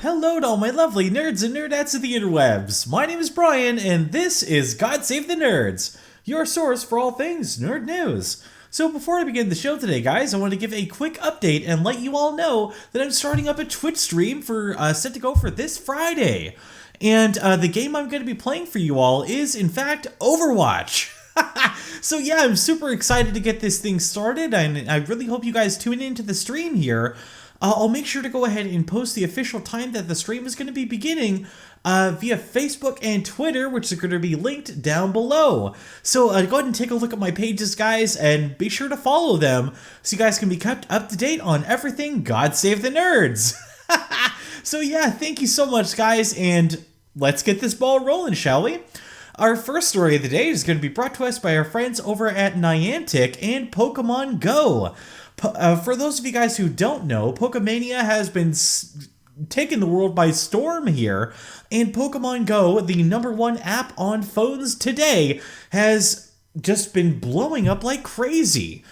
Hello to all my lovely nerds and nerdettes of the interwebs. My name is Brian, and this is God Save the Nerds, your source for all things nerd news. So before I begin the show today, guys, I want to give a quick update and let you all know that I'm starting up a Twitch stream set to go for this Friday. And the game I'm going to be playing for you all is, in fact, Overwatch. So yeah, I'm super excited to get this thing started, and I really hope you guys tune into the stream here. I'll make sure to go ahead and post the official time that the stream is going to be beginning via Facebook and Twitter, which are going to be linked down below. So go ahead and take a look at my pages, guys, and be sure to follow them so you guys can be kept up to date on everything God Save the Nerds. So yeah, thank you so much, guys, and let's get this ball rolling, shall we? Our first story of the day is going to be brought to us by our friends over at Niantic and Pokemon Go. For those of you guys who don't know, Pokemania has been taking the world by storm here, and Pokemon Go, the #1 app on phones today, has just been blowing up like crazy.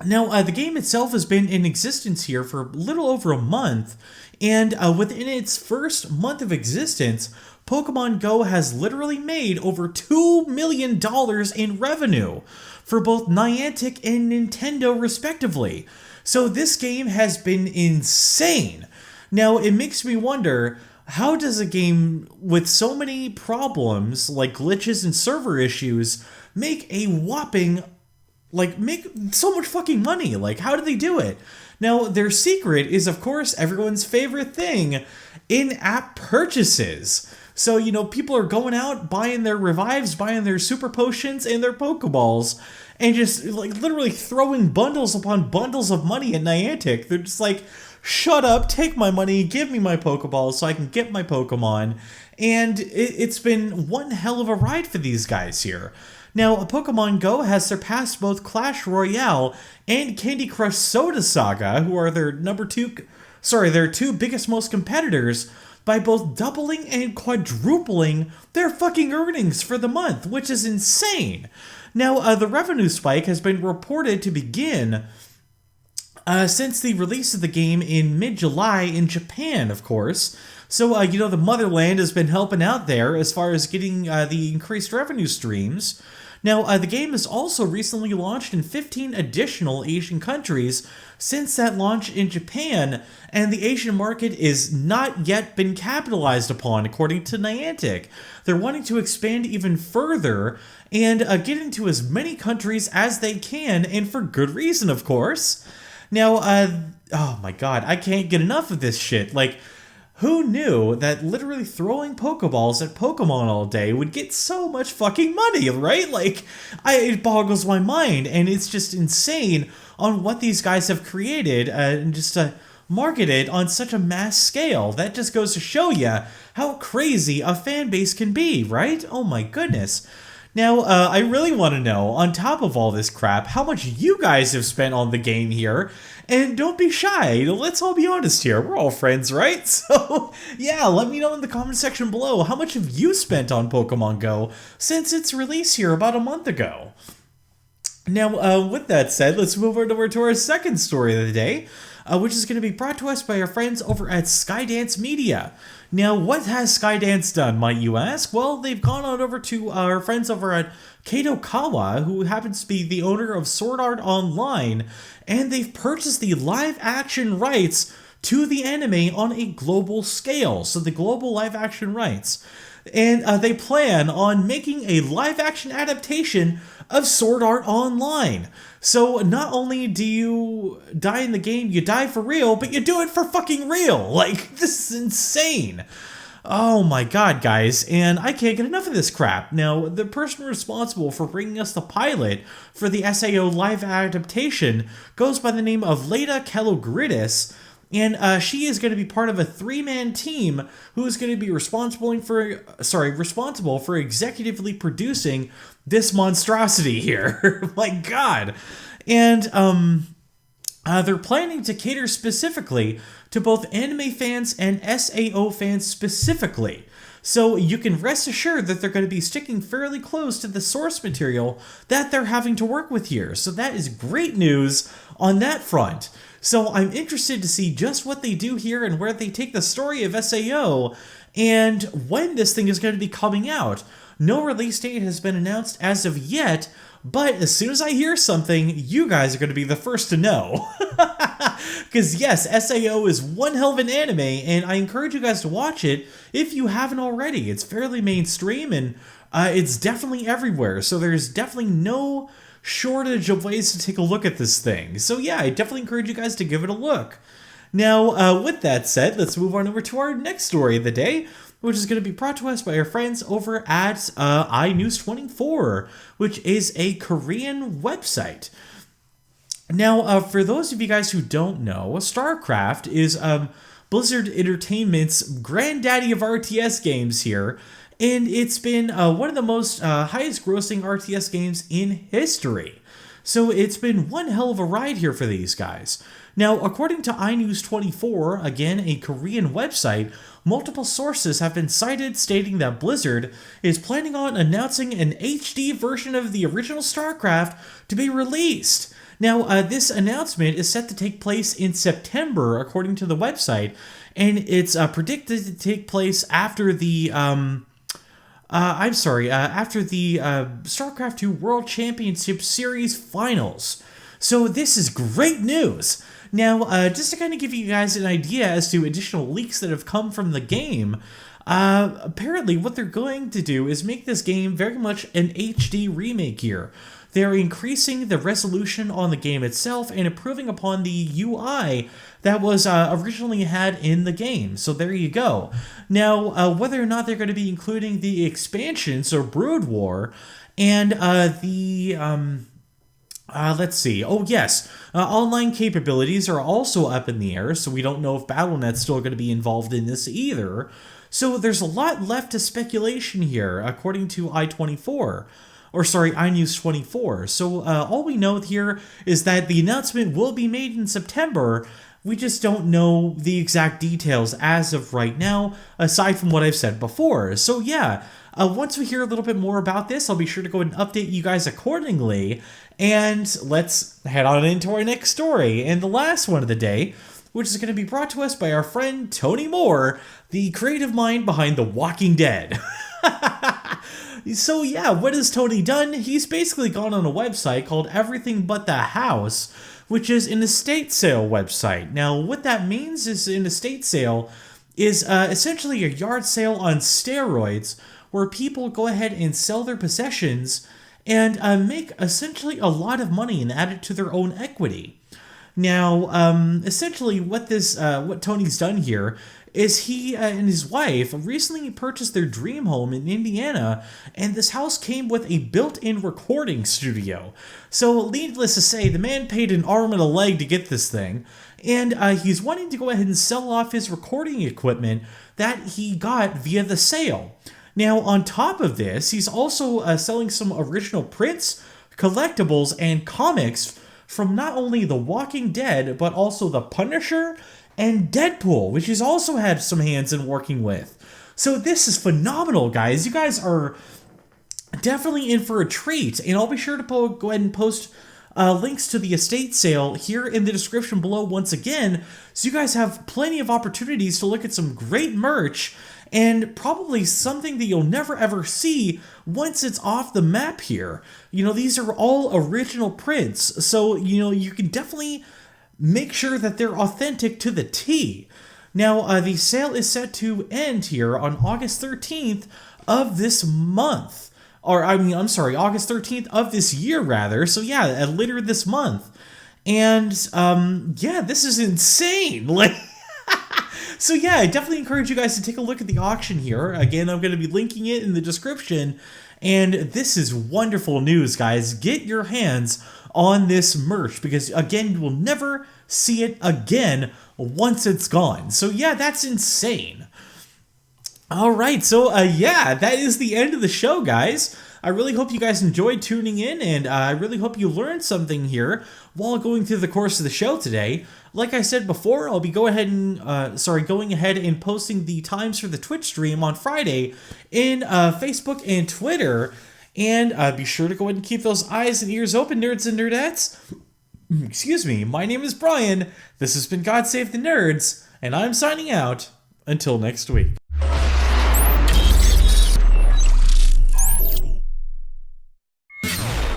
Now, the game itself has been in existence here for a little over a month, and within its first month of existence, Pokemon Go has literally made over $2 million in revenue for both Niantic and Nintendo respectively. So this game has been insane. Now, it makes me wonder, how does a game with so many problems, like glitches and server issues, make so much fucking money? Like, how do they do it? Now, their secret is, of course, everyone's favorite thing, in-app purchases. So, people are going out, buying their revives, buying their super potions and their Pokeballs, and just, literally throwing bundles upon bundles of money at Niantic. They're just like, shut up, take my money, give me my Pokeballs so I can get my Pokemon. And it's been one hell of a ride for these guys here. Now, Pokemon Go has surpassed both Clash Royale and Candy Crush Soda Saga, who are their two biggest most competitors, by both doubling and quadrupling their fucking earnings for the month, which is insane. Now, the revenue spike has been reported to begin since the release of the game in mid-July in Japan, of course. So, the motherland has been helping out there as far as getting the increased revenue streams. Now, the game has also recently launched in 15 additional Asian countries since that launch in Japan, and the Asian market is not yet been capitalized upon, according to Niantic. They're wanting to expand even further and get into as many countries as they can, and for good reason, of course. Now, oh my god, I can't get enough of this shit. Who knew that literally throwing Pokeballs at Pokemon all day would get so much fucking money, right? It boggles my mind, and it's just insane on what these guys have created and just marketed on such a mass scale. That just goes to show you how crazy a fan base can be, right? Oh my goodness. Now, I really want to know, on top of all this crap, how much you guys have spent on the game here. And don't be shy, let's all be honest here, we're all friends, right? So, yeah, let me know in the comment section below, how much have you spent on Pokemon Go since its release here about a month ago? Now, with that said, let's move over to our second story of the day, which is going to be brought to us by our friends over at Skydance Media. Now, what has Skydance done, might you ask? Well, they've gone on over to our friends over at Kato Kawa, who happens to be the owner of Sword Art Online, and they've purchased the live-action rights to the anime on a global scale, so the global live-action rights. And they plan on making a live-action adaptation of Sword Art Online. So not only do you die in the game, you die for real, but you do it for fucking real. This is insane. Oh my god, guys, and I can't get enough of this crap. Now, the person responsible for bringing us the pilot for the SAO live adaptation goes by the name of Leda Kalogridis, and she is going to be part of a 3-man team who is going to be responsible for executively producing this monstrosity here. My god. And they're planning to cater specifically to both anime fans and SAO fans specifically. So you can rest assured that they're going to be sticking fairly close to the source material that they're having to work with here. So that is great news on that front. So I'm interested to see just what they do here and where they take the story of SAO and when this thing is going to be coming out. No release date has been announced as of yet, but as soon as I hear something, you guys are going to be the first to know. Because yes, SAO is one hell of an anime, and I encourage you guys to watch it if you haven't already. It's fairly mainstream, and it's definitely everywhere, so there's definitely no shortage of ways to take a look at this thing. So yeah, I definitely encourage you guys to give it a look. Now, with that said, let's move on over to our next story of the day, which is going to be brought to us by our friends over at iNews24, which is a Korean website. Now, for those of you guys who don't know, StarCraft is Blizzard Entertainment's granddaddy of RTS games here, and it's been one of the most highest grossing RTS games in history. So it's been one hell of a ride here for these guys. Now, according to iNews24, again, a Korean website, multiple sources have been cited stating that Blizzard is planning on announcing an HD version of the original StarCraft to be released. Now, this announcement is set to take place in September, according to the website, and it's predicted to take place after the after the StarCraft 2 World Championship Series Finals. So this is great news. Now, just to kind of give you guys an idea as to additional leaks that have come from the game, apparently what they're going to do is make this game very much an HD remake here. They're increasing the resolution on the game itself and improving upon the UI that was originally had in the game. So there you go. Now, whether or not they're going to be including the expansion, so Brood War, and let's see. Oh, yes. Online capabilities are also up in the air, so we don't know if Battle.net's still going to be involved in this either. So there's a lot left to speculation here, according to iNews24. So all we know here is that the announcement will be made in September. We just don't know the exact details as of right now, aside from what I've said before. So yeah, once we hear a little bit more about this, I'll be sure to go ahead and update you guys accordingly. And let's head on into our next story, and the last one of the day, which is going to be brought to us by our friend Tony Moore, the creative mind behind The Walking Dead. So yeah, what has Tony done? He's basically gone on a website called Everything But the House, which is an estate sale website. Now, what that means is an estate sale is essentially a yard sale on steroids, where people go ahead and sell their possessions and make essentially a lot of money and add it to their own equity. Now, essentially what Tony's done here is he and his wife recently purchased their dream home in Indiana, and this house came with a built-in recording studio. So, needless to say, the man paid an arm and a leg to get this thing, and he's wanting to go ahead and sell off his recording equipment that he got via the sale. Now, on top of this, he's also selling some original prints, collectibles, and comics from not only The Walking Dead, but also The Punisher and Deadpool, which he's also had some hands in working with. So this is phenomenal, guys. You guys are definitely in for a treat, and I'll be sure to go ahead and post links to the estate sale here in the description below once again, so you guys have plenty of opportunities to look at some great merch, and probably something that you'll never ever see once it's off the map here. You know, these are all original prints, so, you know, you can definitely make sure that they're authentic to the T. Now, the sale is set to end here on August 13th of this month. August 13th of this year, rather. So yeah, later this month. And, yeah, this is insane. Like, so yeah, I definitely encourage you guys to take a look at the auction here. Again, I'm going to be linking it in the description. And this is wonderful news, guys. Get your hands on this merch, because again, you will never see it again once it's gone. So yeah, that's insane. All right, so yeah, that is the end of the show, guys. I really hope you guys enjoyed tuning in, and I really hope you learned something here while going through the course of the show today. Like I said before, I'll be going ahead and posting the times for the Twitch stream on Friday in Facebook and Twitter. And be sure to go ahead and keep those eyes and ears open, nerds and nerdettes. Excuse me, my name is Brian. This has been God Save the Nerds, and I'm signing out. Until next week.